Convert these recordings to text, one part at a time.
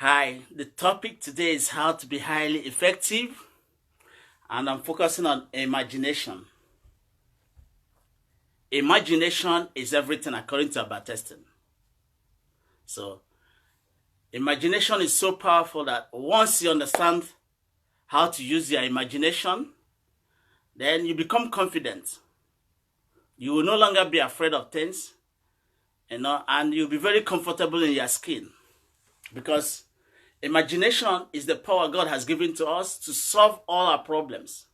Hi, the topic today is how to be highly effective, and I'm focusing on imagination. Imagination is everything according to about testing. So, imagination is so powerful that once you understand how to use your imagination, then you become confident. You will no longer be afraid of things, and you'll be very comfortable in your skin because imagination is the power God has given to us to solve all our problems.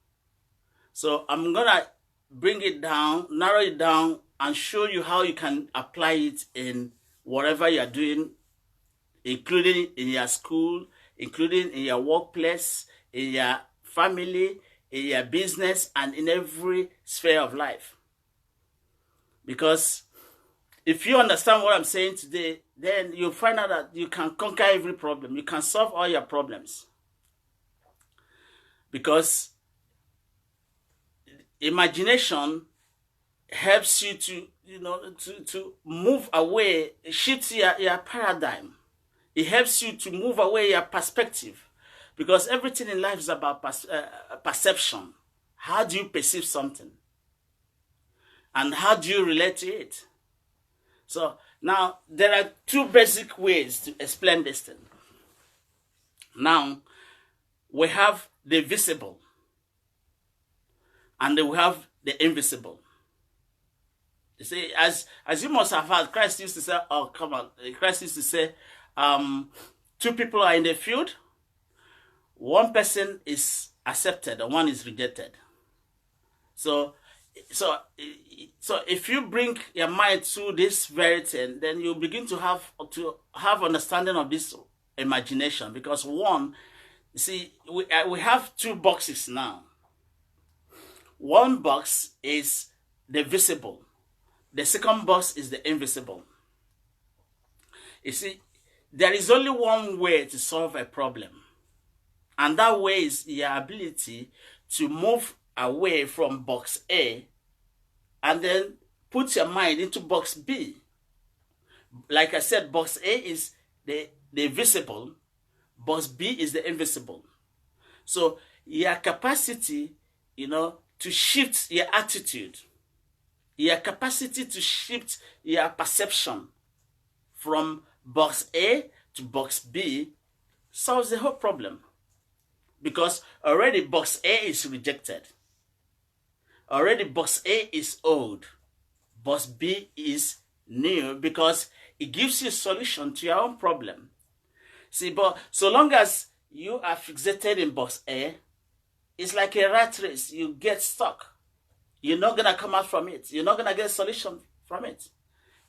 So I'm gonna bring it down, narrow it down, and show you how you can apply it in whatever you're doing, including in your school, including in your workplace, in your family, in your business, and in every sphere of life. Because if you understand what I'm saying today, then you'll find out that you can conquer every problem. You can solve all your problems. Because imagination helps you to move away, shift your paradigm. It helps you to move away your perspective. Because everything in life is about perception. How do you perceive something? And how do you relate to it? So now there are two basic ways to explain this thing. Now we have the visible and then we have the invisible. You see, as you must have heard, Christ used to say, oh come on, Christ used to say, two people are in the field, one person is accepted and one is rejected. So if you bring your mind to this very thing, then you begin to have understanding of this imagination. Because one, you see, we have two boxes now. One box is the visible. The second box is the invisible. You see, there is only one way to solve a problem. And that way is your ability to move away from box A and then put your mind into box B. Like I said, box A is the visible, box B is the invisible. So your capacity, to shift your attitude, your capacity to shift your perception from box A to box B solves the whole problem. Because already box A is rejected. Already box A is old. Box B is new because it gives you a solution to your own problem. See, but so long as you are fixated in box A, it's like a rat race. You get stuck. You're not going to come out from it. You're not going to get a solution from it.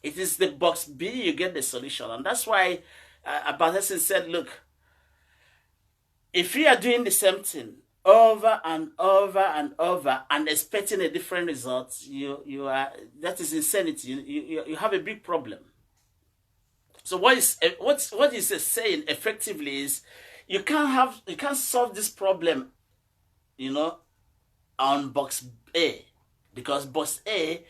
It is the box B you get the solution. And that's why Abatesin said, look, if you are doing the same thing over and over and over and expecting a different result, that is insanity. You have a big problem. So what is saying effectively is you can't solve this problem, on box A, because box A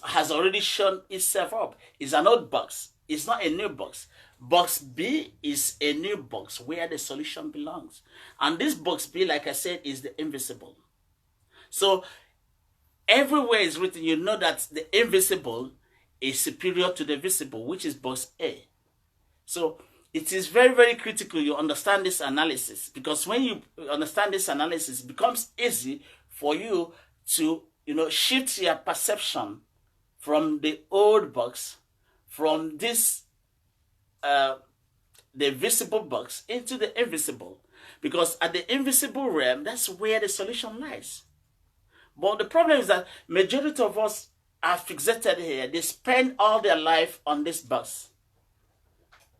has already shown itself up. It's an old box. It's not a new box. Box B is a new box where the solution belongs. And this box B, like I said, is the invisible. So everywhere is written, you know that the invisible is superior to the visible, which is box A. So it is very, very critical you understand this analysis, because when you understand this analysis, it becomes easy for you to, shift your perception from the old box, from this the visible box into the invisible, because at the invisible realm, that's where the solution lies. But the problem is that majority of us are fixated here. They spend all their life on this box,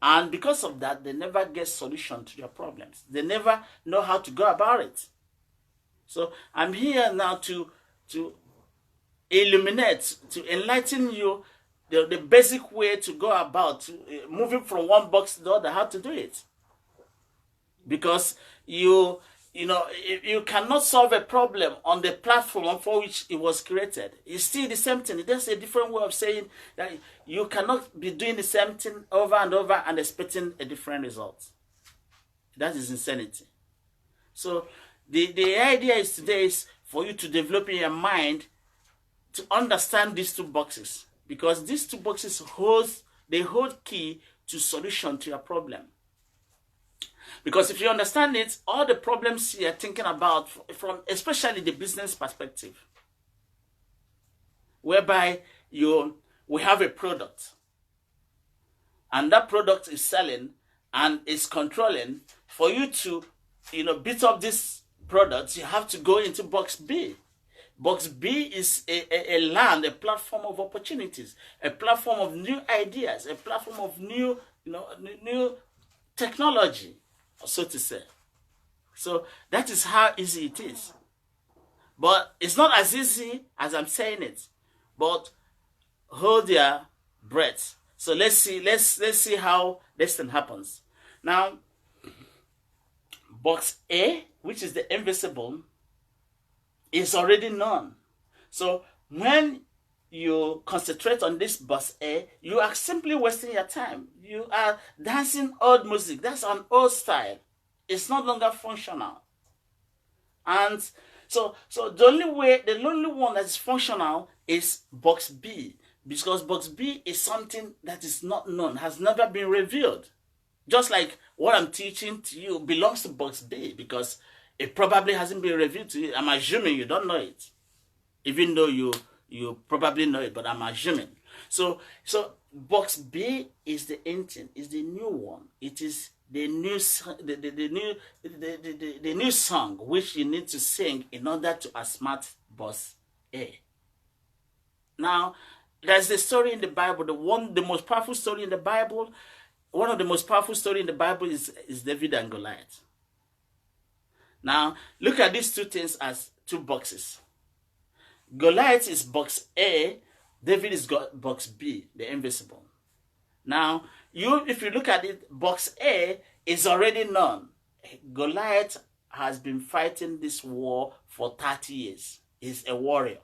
and because of that, they never get solution to their problems. They never know how to go about it. So I'm here now to illuminate, to enlighten you the basic way to go about moving from one box to the other, how to do it. Because you cannot solve a problem on the platform for which it was created. It's still the same thing. There's a different way of saying that you cannot be doing the same thing over and over and expecting a different result. That is insanity. So the idea is today is for you to develop in your mind to understand these two boxes, because these two boxes hold key to solution to your problem. Because if you understand it, all the problems you are thinking about from especially the business perspective, whereby we have a product and that product is selling and is controlling, for you to beat up this product, you have to go into box B. Box B is a land, a platform of opportunities, a platform of new ideas, a platform of new technology, so to say. So that is how easy it is. But it's not as easy as I'm saying it. But hold your breath. So let's see how this thing happens. Now, box A, which is the invisible, is already known. So when you concentrate on this box A, you are simply wasting your time. You are dancing old music. That's an old style. It's no longer functional. And so the only one that is functional is box B, because box B is something that is not known, has never been revealed. Just like what I'm teaching to you belongs to box B, because it probably hasn't been revealed to you. I'm assuming you don't know it, even though you probably know it, but I'm assuming. So box B is the engine, is the new one. It is the new new song which you need to sing in order to outsmart box A. Now, there's the story in the Bible, the most powerful story in the Bible. One of the most powerful story in the Bible is David and Goliath. Now, look at these two things as two boxes. Goliath is box A, David is box B, the invisible. Now, if you look at it, box A is already known. Goliath has been fighting this war for 30 years. He's a warrior.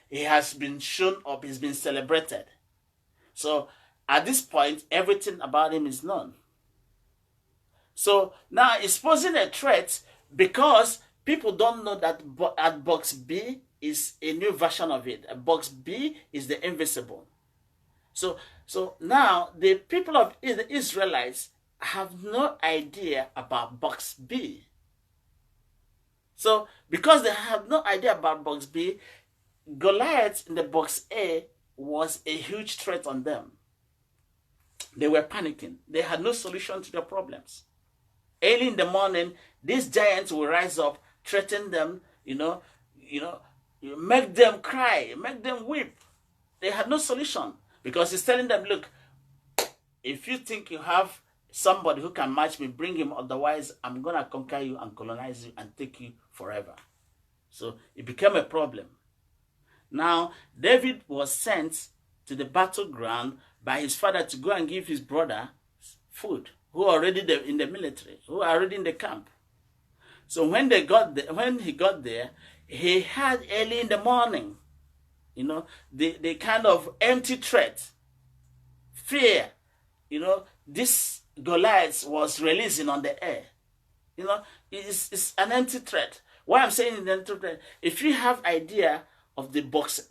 He has been shown up, he's been celebrated. So, at this point, everything about him is known. So, now it's posing a threat because people don't know that at box B is a new version of it. Box B is the invisible. So now the people of the Israelites have no idea about box B. So because they have no idea about box B, Goliath in the box A was a huge threat on them. They were panicking. They had no solution to their problems. Early in the morning, these giants will rise up, threaten them, make them cry, make them weep. They had no solution because he's telling them, look, if you think you have somebody who can match me, bring him, otherwise I'm going to conquer you and colonize you and take you forever. So it became a problem. Now, David was sent to the battleground by his father to go and give his brother food, who are already in the military, who are already in the camp. So when he got there, he had early in the morning, the kind of empty threat, fear, this Goliath was releasing on the air. It's an empty threat. What I'm saying is an empty threat. If you have idea of the box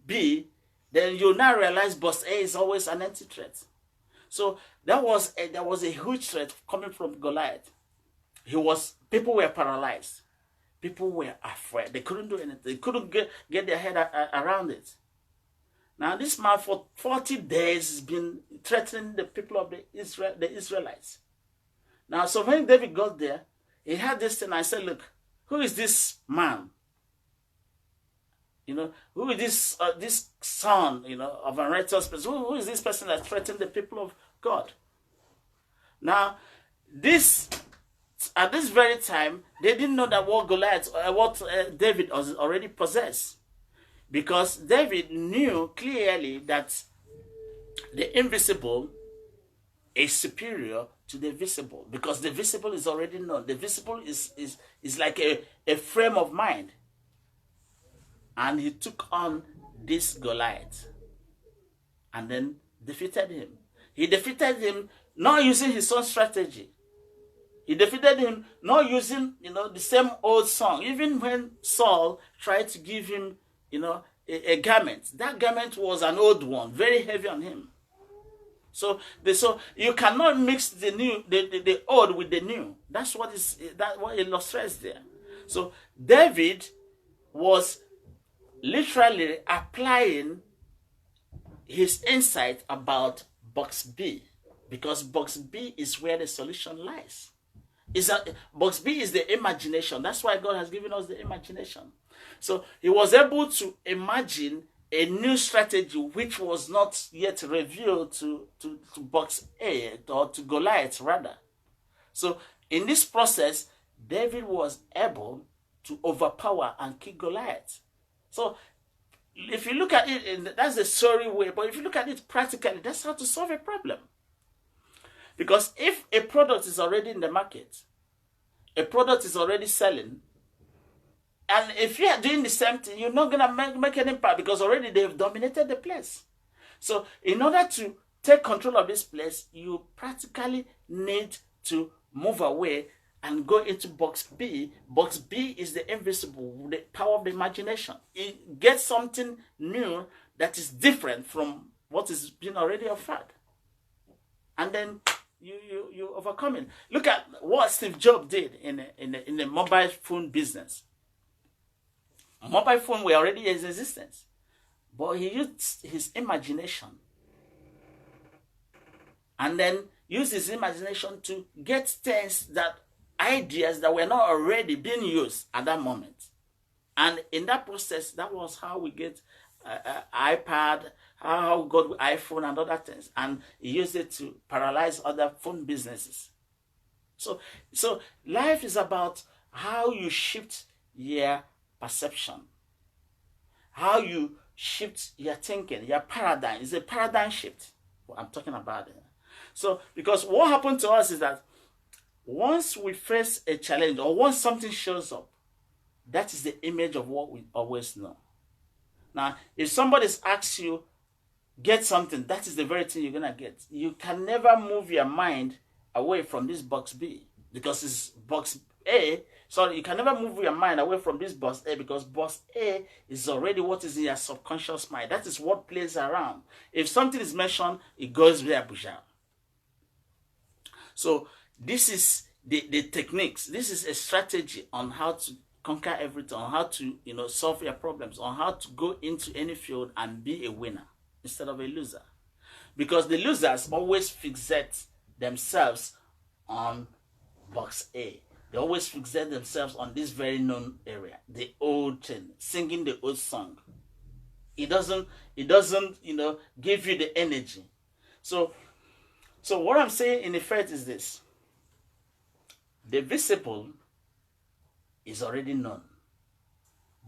B, then you'll now realize box A is always an empty threat. So there was a huge threat coming from Goliath. People were paralyzed. People were afraid. They couldn't do anything. They couldn't get their head around it. Now this man for 40 days has been threatening the people of the Israelites. Now, so when David got there, he had this thing. I said, look, who is this man? Who is this son, of a righteous person? Who is this person that threatened the people of God? Now, at this very time, they didn't know that what David already possessed. Because David knew clearly that the invisible is superior to the visible. Because the visible is already known. The visible is like a frame of mind. And he took on this Goliath and then defeated him. He defeated him not using his own strategy. He defeated him not using, the same old song. Even when Saul tried to give him, a garment, that garment was an old one, very heavy on him. So you cannot mix the old with the new. That's what what illustrates there. So David was literally applying his insight about box B, because box B is where the solution lies. Box B is the imagination. That's why God has given us the imagination. So he was able to imagine a new strategy which was not yet revealed to box A, or to Goliath rather. So in this process, David was able to overpower and kill Goliath. So if you look at it, that's the sorry way, but if you look at it practically, that's how to solve a problem. Because if a product is already in the market, a product is already selling, and if you are doing the same thing, you're not going to make an impact, because already they've dominated the place. So in order to take control of this place, you practically need to move away and go into box B. Box B is the invisible, the power of the imagination. It gets something new that is different from what is being already offered. And then you overcome it. Look at what Steve Jobs did in the mobile phone business. Mobile phone were already in existence, but he used his imagination, and then used his imagination to get ideas that were not already being used at that moment. And in that process, that was how we get iPad, how we got iPhone and other things. And he used it to paralyze other phone businesses. So life is about how you shift your perception, how you shift your thinking, your paradigm. It's a paradigm shift, what I'm talking about it. So, because what happened to us is that once we face a challenge, or once something shows up, that is the image of what we always know. Now, if somebody asks you, get something, that is the very thing you're going to get. You can never move your mind away from this box B, because it's box A. Sorry, you can never move your mind away from this box A, because box A is already what is in your subconscious mind. That is what plays around. If something is mentioned, it goes there. So this is the techniques. This is a strategy on how to conquer everything, on how to solve your problems, on how to go into any field and be a winner instead of a loser. Because the losers always fixate themselves on box A. They always fixate themselves on this very known area, the old thing, singing the old song. It doesn't give you the energy. So what I'm saying in effect is this: the visible is already known,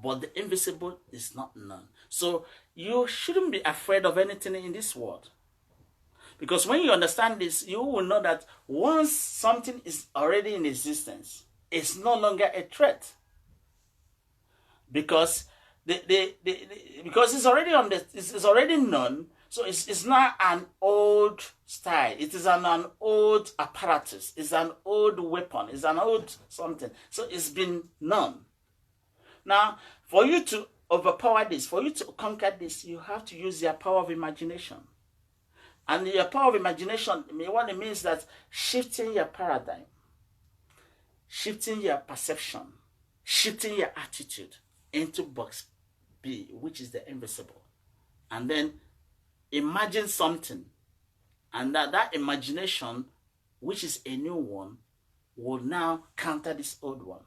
but the invisible is not known. So you shouldn't be afraid of anything in this world. Because when you understand this, you will know that once something is already in existence, it's no longer a threat. Because because it's already it's already known, so it's not an old style. It is an old apparatus. It's an old weapon. It's an old something. So it's been known. Now, for you to overpower this, for you to conquer this, you have to use your power of imagination. And your power of imagination, what it means that shifting your paradigm, shifting your perception, shifting your attitude into box B, which is the invisible. And then imagine something. And that imagination, which is a new one, will now counter this old one.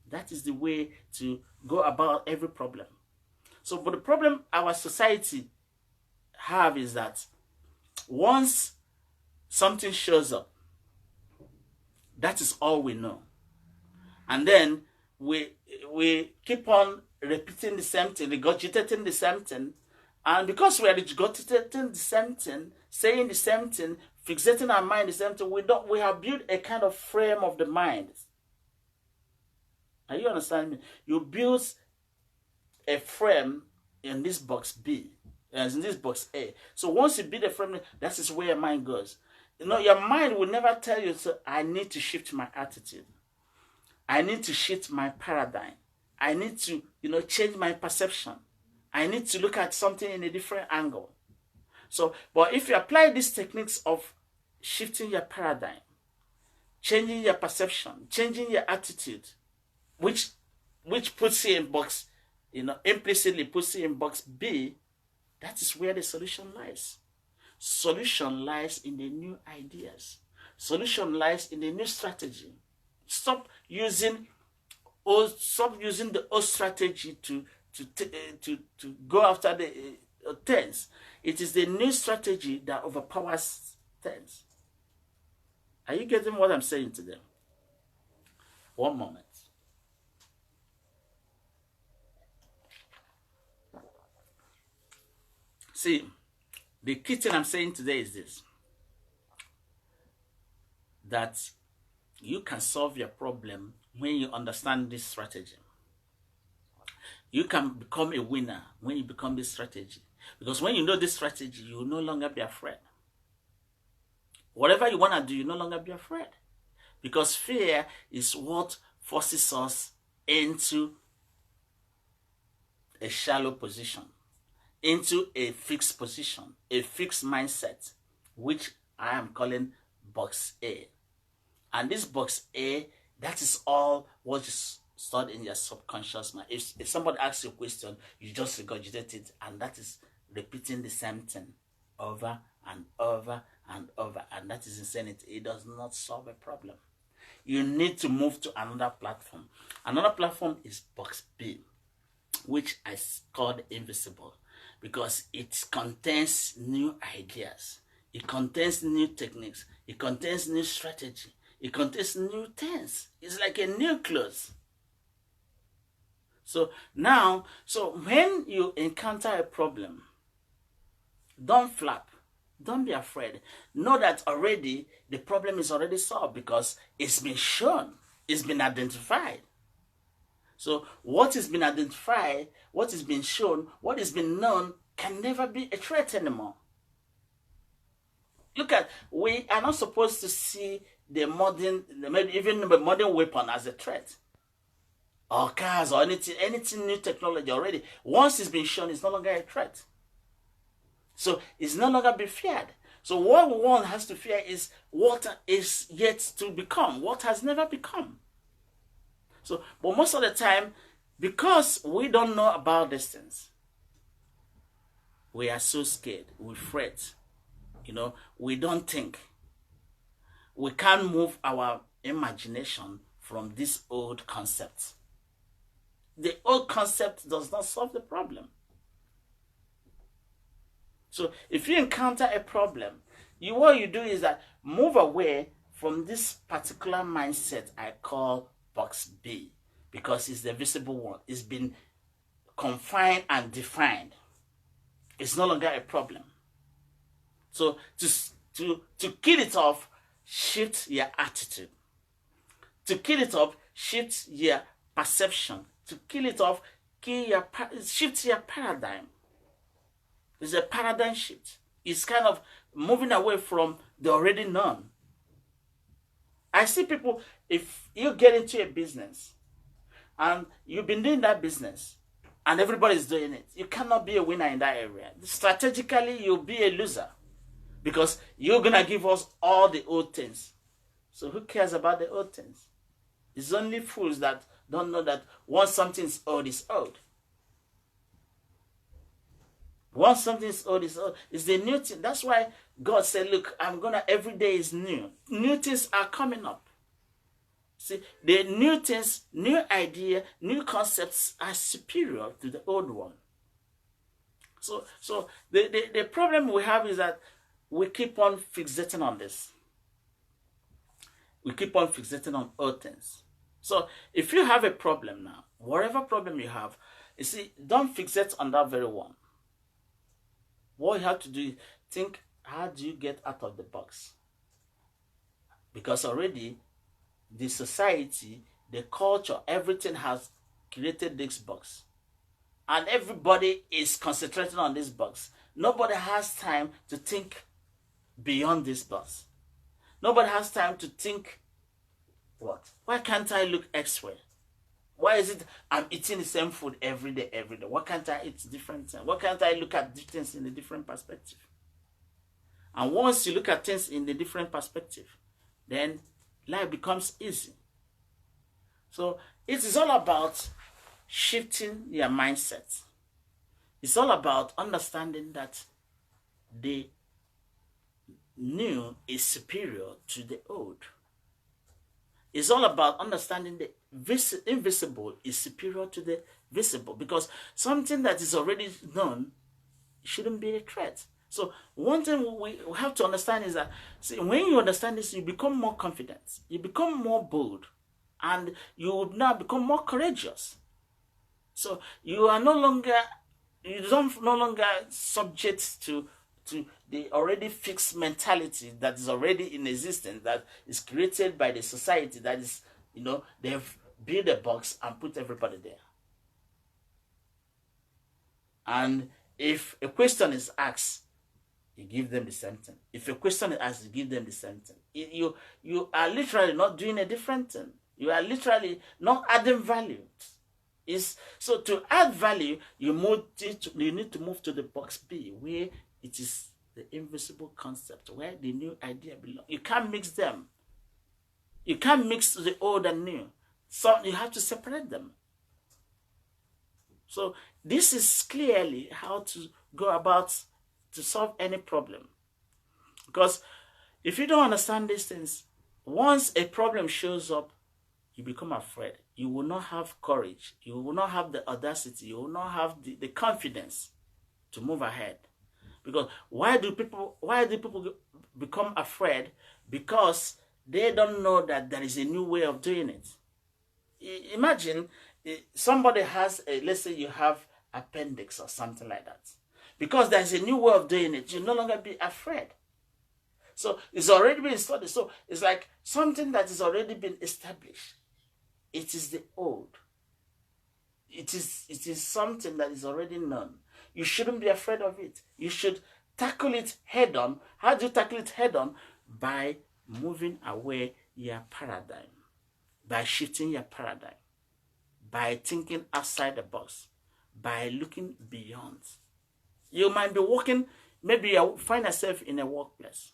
That is the way to go about every problem. So, but the problem our society have is that once something shows up, that is all we know. And then we keep on repeating the same thing, regurgitating the same thing. And because we are regurgitating the same thing, saying the same thing, fixating our mind the same thing, we have built a kind of frame of the mind. Are you understanding me? You build a frame in this box B, as in this box A. So once you build a frame, that is where your mind goes. Your mind will never tell you, so I need to shift my attitude. I need to shift my paradigm. I need to, change my perception. I need to look at something in a different angle. So, but if you apply these techniques of shifting your paradigm, changing your perception, changing your attitude, which puts you in box, implicitly puts you in box B, that is where the solution lies. Solution lies in the new ideas. Solution lies in the new strategy. Stop using the old strategy to go after the things. It is the new strategy that overpowers things. Are you getting what I'm saying to them? One moment. See, the key thing I'm saying today is this: that you can solve your problem when you understand this strategy. You can become a winner when you become this strategy. Because when you know this strategy, you will no longer be afraid. Whatever you want to do, you no longer be afraid. Because fear is what forces us into a shallow position, into a fixed position, a fixed mindset, which I am calling box A. And this box A, that is all what is stored in your subconscious mind. If somebody asks you a question, you just regurgitate it, and that is repeating the same thing over and over and over, and that is insanity. It does not solve a problem. You need to move to another platform. Another platform is box B, which I called invisible, because it contains new ideas, it contains new techniques, it contains new strategy, it contains new things. It's like a new clothes. So now, when you encounter a problem, don't flap. Don't be afraid. Know that already the problem is already solved, because it's been shown, it's been identified. So what has been identified, what has been shown, what has been known can never be a threat anymore. Look at, we are not supposed to see even the modern weapon as a threat, or cars, or anything new technology already. Once it's been shown, it's no longer a threat. So it's no longer be feared. So what one has to fear is what is yet to become, what has never become. So, but most of the time, because we don't know about these things, we are so scared, we fret, we don't think. We can't move our imagination from this old concept. The old concept does not solve the problem. So if you encounter a problem, what you do is that move away from this particular mindset I call box B, because it's the visible one. It's been confined and defined. It's no longer a problem. So to kill it off, shift your attitude. To kill it off, shift your perception. To kill it off, shift your paradigm. It's a paradigm shift. It's kind of moving away from the already known. I see people, if you get into a business and you've been doing that business and everybody's doing it, you cannot be a winner in that area. Strategically, you'll be a loser, because you're going to give us all the old things. So who cares about the old things? It's only fools that don't know that once something's old, it's old. Once something's old, it's old. It's the new thing. That's why God said, look, every day is new. New things are coming up. See, the new things, new idea, new concepts are superior to the old one. So the problem we have is that we keep on fixating on this. We keep on fixating on old things. So if you have a problem now, whatever problem you have, you see, don't fixate on that very one. What you have to do is think, how do you get out of the box? Because already the society, the culture, everything has created this box. And everybody is concentrating on this box. Nobody has time to think beyond this box. Nobody has time to think, what? Why can't I look elsewhere? Why is it I'm eating the same food every day, every day? Why can't I eat different things? Why can't I look at things in a different perspective? And once you look at things in a different perspective, then life becomes easy. So it is all about shifting your mindset. It's all about understanding that the new is superior to the old. It's all about understanding the invisible is superior to the visible, because something that is already known shouldn't be a threat. So one thing we have to understand is that, see, when you understand this, you become more confident, you become more bold, and you would now become more courageous. So you are no longer subject to the already fixed mentality that is already in existence, that is created by the society, that is, they've built a box and put everybody there. And if a question is asked, you give them the same thing. If a question is asked, you give them the same thing. You are literally not doing a different thing. You are literally not adding value. So to add value, you need to move to the box B, where it is the invisible concept, where the new idea belongs. You can't mix them. You can't mix the old and new. So you have to separate them. So this is clearly how to go about to solve any problem. Because if you don't understand these things, once a problem shows up, you become afraid. You will not have courage. You will not have the audacity. You will not have the confidence to move ahead. Because why do people become afraid? Because they don't know that there is a new way of doing it. Imagine somebody has let's say you have appendix or something like that. Because there's a new way of doing it, you no longer be afraid. So it's already been studied. So it's like something that has already been established. It is the old. It is something that is already known. You shouldn't be afraid of it. You should tackle it head on. How do you tackle it head on? By moving away your paradigm. By shifting your paradigm. By thinking outside the box. By looking beyond. You might be working, maybe you find yourself in a workplace.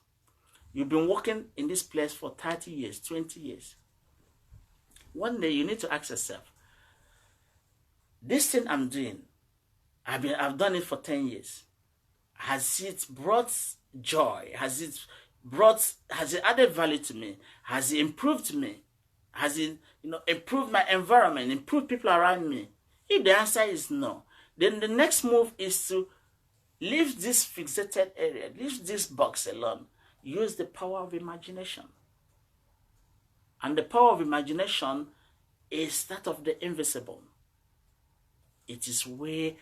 You've been working in this place for 30 years, 20 years. One day you need to ask yourself, this thing I'm doing, I've done it for 10 years. Has it brought joy? Has it added value to me? Has it improved me? Has it, improved my environment, improved people around me? If the answer is no, then the next move is to leave this fixated area, leave this box alone. Use the power of imagination. And the power of imagination is that of the invisible. It is where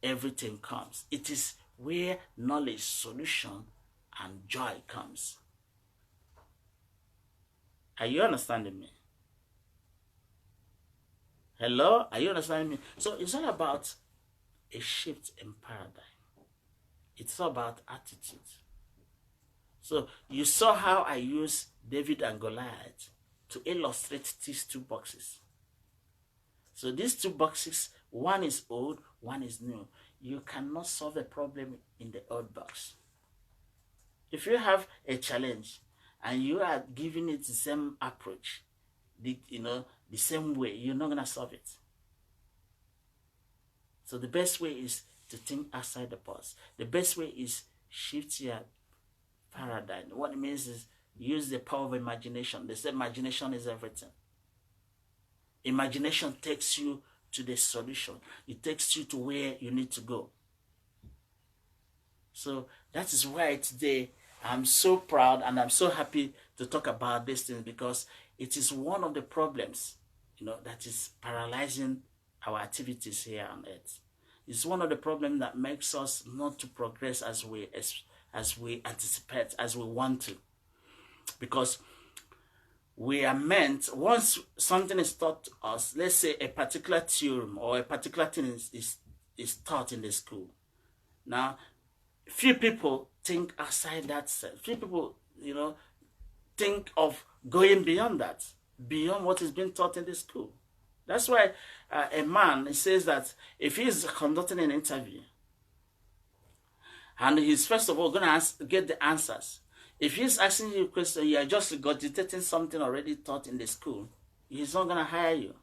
everything comes. It is where knowledge, solution, and joy comes. Are you understanding me? Hello? Are you understanding me? So it's all about a shift in paradigm. It's all about attitude. So you saw how I use David and Goliath to illustrate these two boxes. So these two boxes, one is old, one is new. You cannot solve a problem in the old box. If you have a challenge and you are giving it the same approach, the same way, you're not going to solve it. So the best way is to think outside the box. The best way is shift your paradigm. What it means is use the power of imagination. They say imagination is everything. Imagination takes you to the solution. It takes you to where you need to go. So that is why today I'm so proud and I'm so happy to talk about this thing, because it is one of the problems, that is paralyzing our activities here on earth. It's one of the problems that makes us not to progress as we anticipate, as we want to. Because we are meant, once something is taught to us, let's say a particular theorem or a particular thing is taught in the school. Now, few people think outside that sense. Few people, think of going beyond that, beyond what is being taught in the school. That's why a man, he says that if he's conducting an interview and he's first of all going to get the answers, if he's asking you a question, you are just regurgitating something already taught in the school, he's not going to hire you.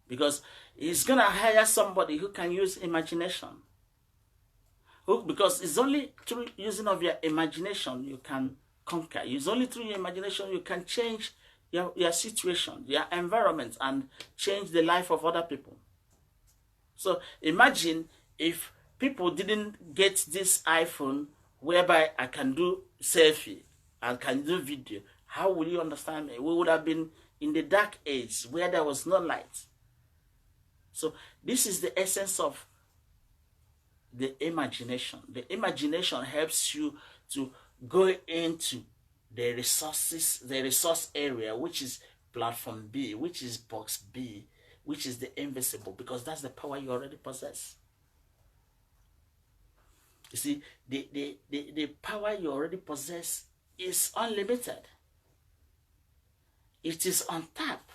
Because he's going to hire somebody who can use imagination. Because it's only through using of your imagination you can conquer. It's only through your imagination you can change your situation, your environment, and change the life of other people. So imagine if people didn't get this iPhone whereby I can do selfie, I can do video. How will you understand me? We would have been in the dark age where there was no light. So this is the essence of the imagination. The imagination helps you to go into the resources, the resource area, which is platform B, which is box B, which is the invisible, because that's the power you already possess. You see, the power you already possess is unlimited. It is on tap.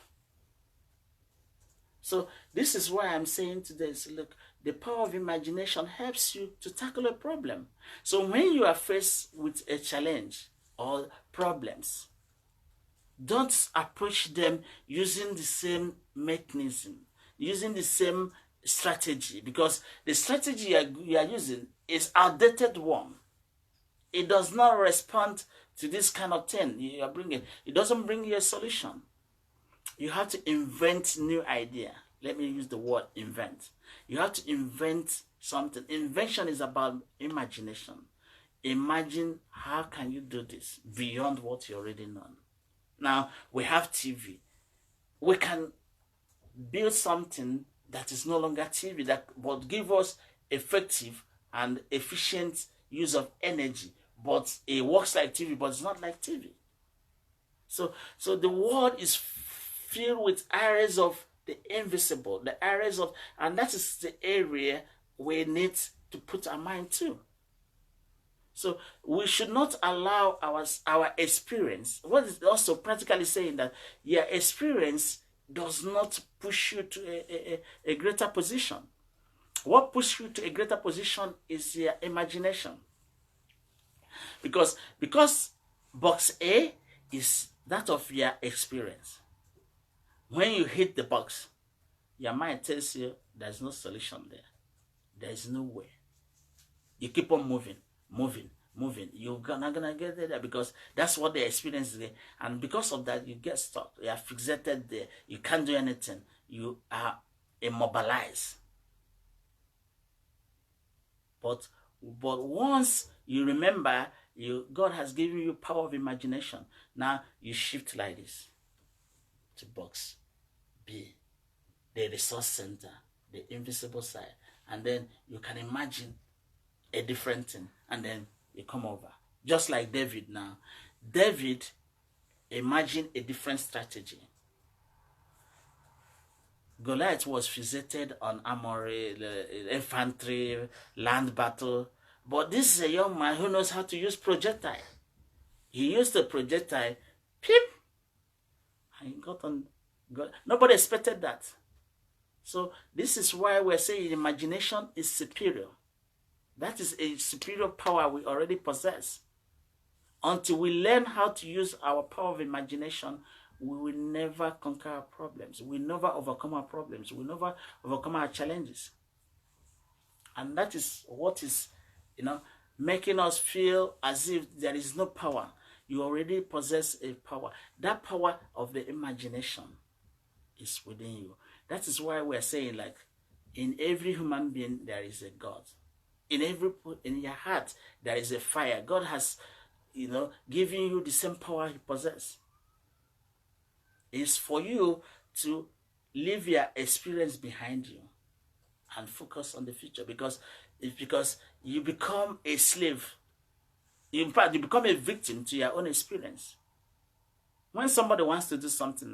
So this is why I'm saying today, look, the power of imagination helps you to tackle a problem. So when you are faced with a challenge or problems, don't approach them using the same mechanism, using the same strategy, because the strategy you are using is outdated one. It does not respond to this kind of thing you are bringing. It doesn't bring you a solution. You have to invent new idea. Let me use the word invent. You have to invent something. Invention is about imagination. Imagine how can you do this beyond what you already know. Now, we have TV. We can build something that is no longer TV, that but give us effective and efficient use of energy. But it works like TV, but it's not like TV. So the world is filled with areas of the invisible, the areas of, and that is the area we need to put our mind to. So we should not allow our experience. What is also practically saying that your experience does not push you to a greater position. What pushes you to a greater position is your imagination. Because box A is that of your experience. When you hit the box, your mind tells you there's no solution there. There's no way. You keep on moving. You're not gonna get there because that's what the experience is there. And because of that, you get stuck. You are fixated there. You can't do anything. You are immobilized. But once you remember, God has given you power of imagination. Now you shift like this to box B, the resource center, the invisible side, and then you can imagine a different thing, and then you come over. Just like David now. David imagined a different strategy. Goliath was fixated on armory, infantry, land battle, but this is a young man who knows how to use projectile. He used the projectile, peep, and he got on. Nobody expected that. So this is why we're saying imagination is superior. That is a superior power we already possess. Until we learn how to use our power of imagination, we will never conquer our problems. We will never overcome our problems. We will never overcome our challenges. And that is what is, making us feel as if there is no power. You already possess a power. That power of the imagination is within you. That is why we're saying, like, in every human being, there is a God. In your heart, there is a fire. God has, given you the same power he possesses. It's for you to leave your experience behind you and focus on the future, because you become a slave. In fact, you become a victim to your own experience. When somebody wants to do something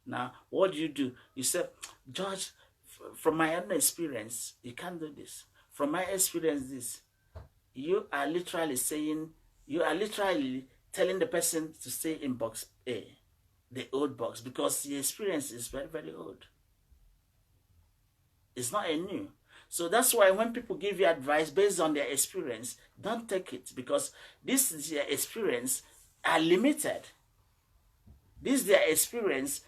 now what do? You say, George, from my own experience, you can't do this. From my experience, this. You are literally telling the person to stay in box A, the old box, because the experience is very, very old. It's not a new. So that's why when people give you advice based on their experience, don't take it, because this is their experience are limited. This is their experience,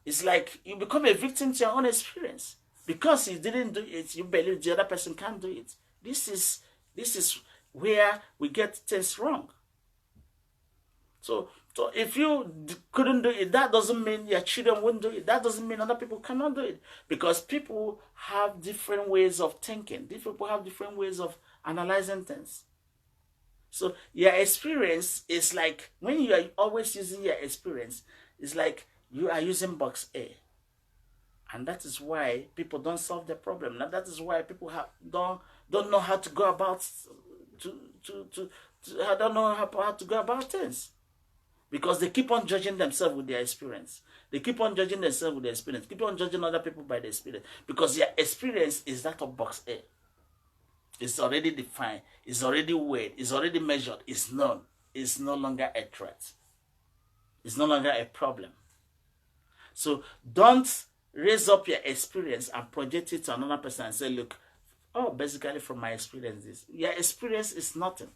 it's like you become a victim to your own experience. Because you didn't do it, you believe the other person can't do it. This is where we get things wrong. So if you couldn't do it, that doesn't mean your children wouldn't do it. That doesn't mean other people cannot do it. Because people have different ways of thinking. Different people have different ways of analyzing things. So your experience is like, when you are always using your experience, it's like you are using box A. And that is why people don't solve the problem. And that is why people don't know how to go about don't know how to go about things. Because they keep on judging themselves with their experience. They keep on judging themselves with their experience. Keep on judging other people by their experience. Because their experience is that of box A. It's already defined. It's already weighed. It's already measured. It's known. It's no longer a threat. It's no longer a problem. So don't raise up your experience and project it to another person and say, look, basically from my experience, your experience is nothing.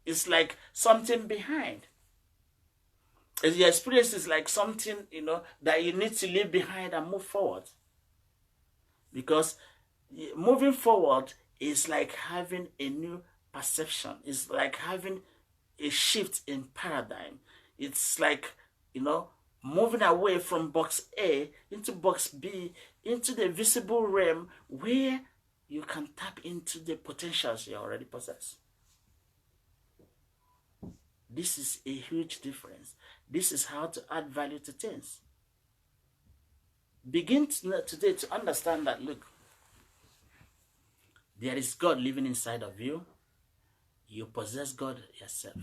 It's like something behind. Your experience is like something, that you need to leave behind and move forward. Because moving forward is like having a new perception. It's like having a shift in paradigm. It's like, moving away from box A into box B, into the visible realm where you can tap into the potentials you already possess. This is a huge difference. This is how to add value to things. Begin today to understand that, look, there is God living inside of you. You possess God yourself.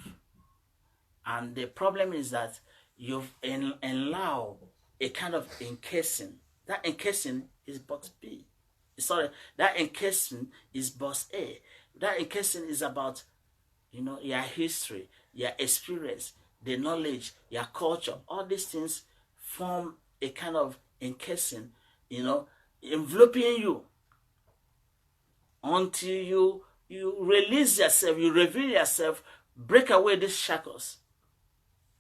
And the problem is that you've allowed a kind of encasing. That encasing is box B. Sorry, that encasing is box A. That encasing is about, your history, your experience, the knowledge, your culture. All these things form a kind of encasing, enveloping you until you release yourself, you reveal yourself, break away these shackles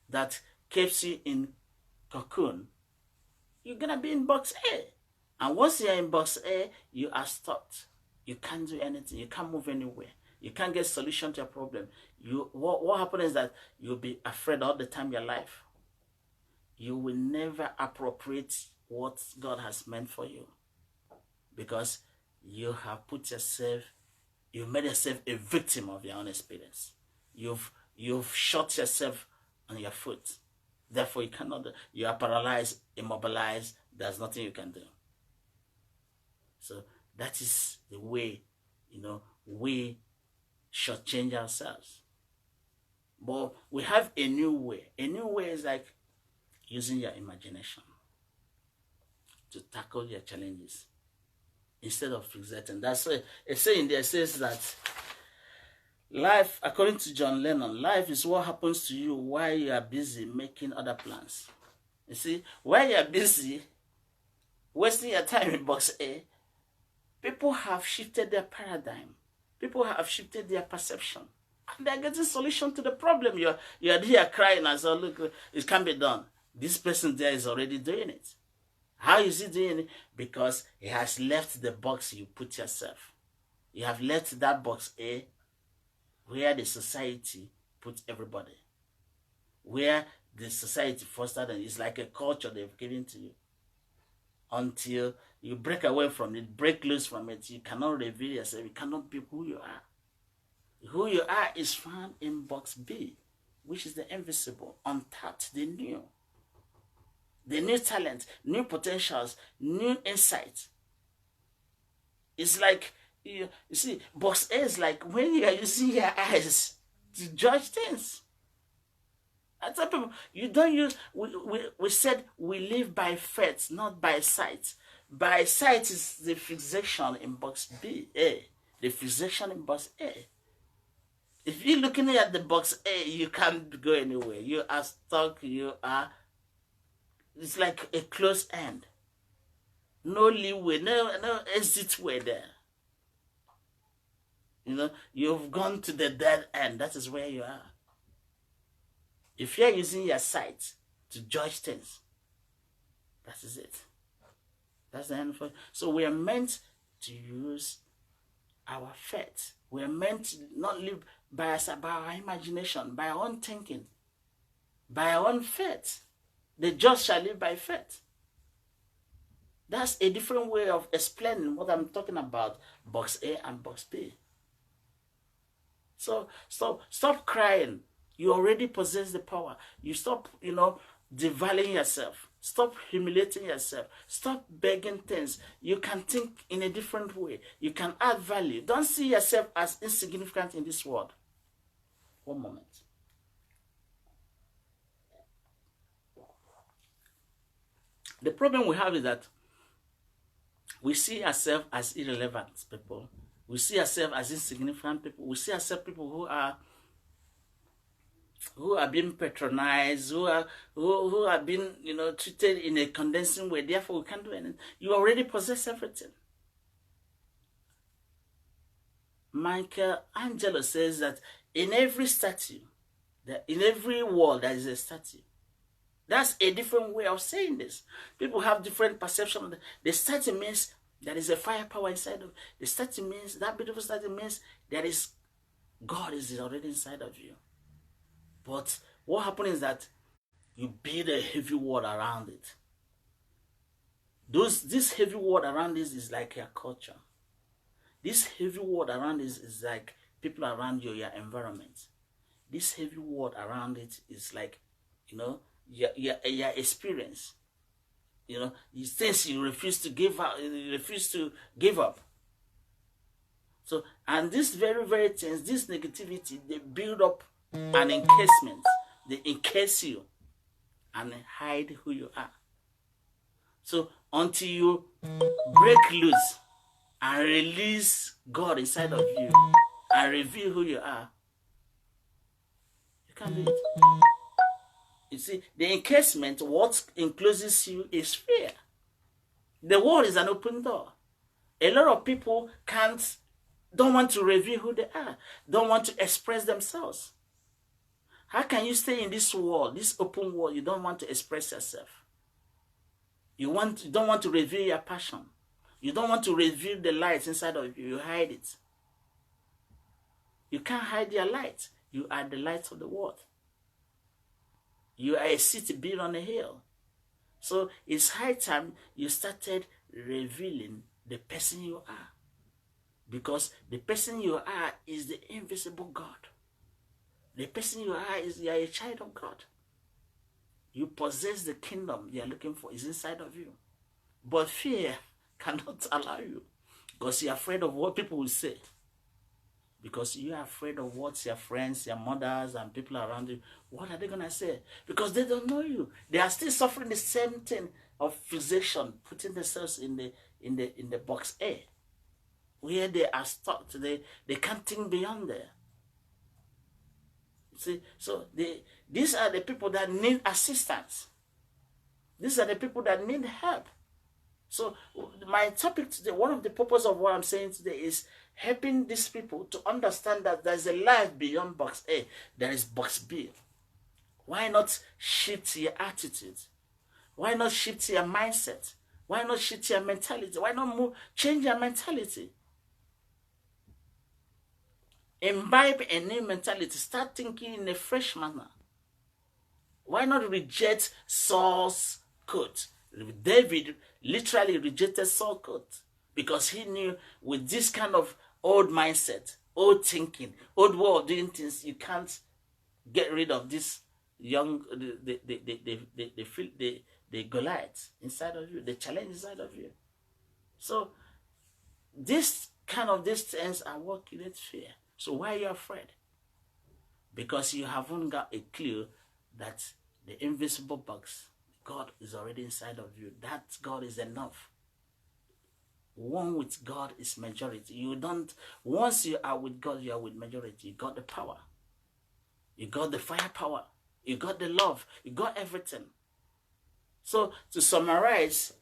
that keeps you in cocoon. You're going to be in box A. And once you're in box A, you are stuck. You can't do anything. You can't move anywhere. You can't get solution to your problem. What happens is that you'll be afraid all the time in your life. You will never appropriate what God has meant for you. Because you have you've made yourself a victim of your own experience. You've shot yourself on your foot. Therefore, you are paralyzed, immobilized. There's nothing you can do. So that is the way, we should change ourselves. But we have a new way. A new way is like using your imagination to tackle your challenges instead of fixating. That's why a saying there says that life, according to John Lennon, life is what happens to you while you are busy making other plans. You see, while you are busy wasting your time in box A, people have shifted their paradigm. People have shifted their perception. And they're getting solution to the problem. You're here crying and saying, look, it can't be done. This person there is already doing it. How is he doing it? Because he has left the box you put yourself. You have left that box A where the society puts everybody. Where the society fostered and it's like a culture they've given to you. Until you break away from it, break loose from it, you cannot reveal yourself. You cannot be who you are. Who you are is found in box B, which is the invisible, untapped, the new. The new talent, new potentials, new insight. It's like, you see, box A is like when you are using your eyes to judge things. I tell people, you don't use, we said we live by faith, not by sight. By sight is the fixation in box B, A. The fixation in box A. If you're looking at the box A, you can't go anywhere. You are stuck. It's like a closed end. No leeway, no exit way there. You've gone to the dead end. That is where you are. If you're using your sight to judge things, that is it. That's the end for it. So we are meant to use our faith. We are meant to not live by our imagination, by our own thinking, by our own faith. The just shall live by faith. That's a different way of explaining what I'm talking about, box A and box B. So stop crying. You already possess the power. You stop, devaluing yourself. Stop humiliating yourself. Stop begging things. You can think in a different way. You can add value. Don't see yourself as insignificant in this world. One moment. The problem we have is that we see ourselves as irrelevant people. We see ourselves as insignificant people. We see ourselves people who are being patronized, who are being, treated in a condescending way. Therefore, we can't do anything. You already possess everything. Michelangelo says that in every statue, in every wall, there is a statue. That's a different way of saying this. People have different perception. The statue means there is a firepower inside of the statue. Means that beautiful statue means there is God is already inside of you. But what happens is that you build a heavy wall around it. This heavy wall around this is like your culture. This heavy wall around this is like people around you, your environment. This heavy wall around it is like, your experience. These things you refuse to give up. You refuse to give up. So, and these very, very things, this negativity, they build up an encasement. They encase you and hide who you are. So until you break loose and release God inside of you and reveal who you are, you can't do it. You see, the encasement, what encloses you is fear. The world is an open door. A lot of people don't want to reveal who they are, don't want to express themselves. How can you stay in this world, this open world? You don't want to express yourself. You don't want to reveal your passion. You don't want to reveal the light inside of you. You hide it. You can't hide your light. You are the light of the world. You are a city built on a hill. So it's high time you started revealing the person you are. Because the person you are is the invisible God. The person you are you are a child of God. You possess the kingdom you are looking for. Is inside of you. But fear cannot allow you. Because you are afraid of what people will say. Because you are afraid of what your friends, your mothers, and people around you, what are they going to say? Because they don't know you. They are still suffering the same thing of fixation, putting themselves in the box A, where they are stuck. They can't think beyond there. See, so these are the people that need assistance. These are the people that need help. So my topic today, one of the purposes of what I'm saying today is helping these people to understand that there's a life beyond box A. There is box B. Why not shift your attitude? Why not shift your mindset? Why not shift your mentality? Why not change your mentality? Imbibe a new mentality. Start thinking in a fresh manner. Why not reject Saul's coat? David literally rejected Saul's coat because he knew with this kind of old mindset, old thinking, old way of doing things, you can't get rid of this young, the Goliath inside of you, the challenge inside of you. So these things are what create fear. So why are you afraid? Because you haven't got a clue that the invisible box, God is already inside of you. That God is enough. One with God is majority. You don't, once you are with God, you are with majority. You got the power. You got the firepower. You got the love. You got everything. So to summarize,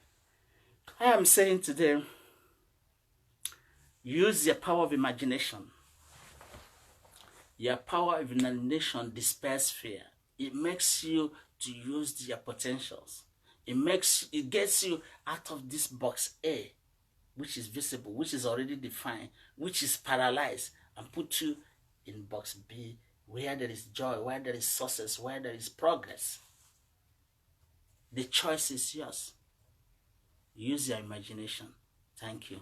I am saying today, use your power of imagination. Your power of imagination dispels fear. It makes you to use your potentials. It gets you out of this box A, which is visible, which is already defined, which is paralyzed, and put you in box B, where there is joy, where there is success, where there is progress. The choice is yours. Use your imagination. Thank you.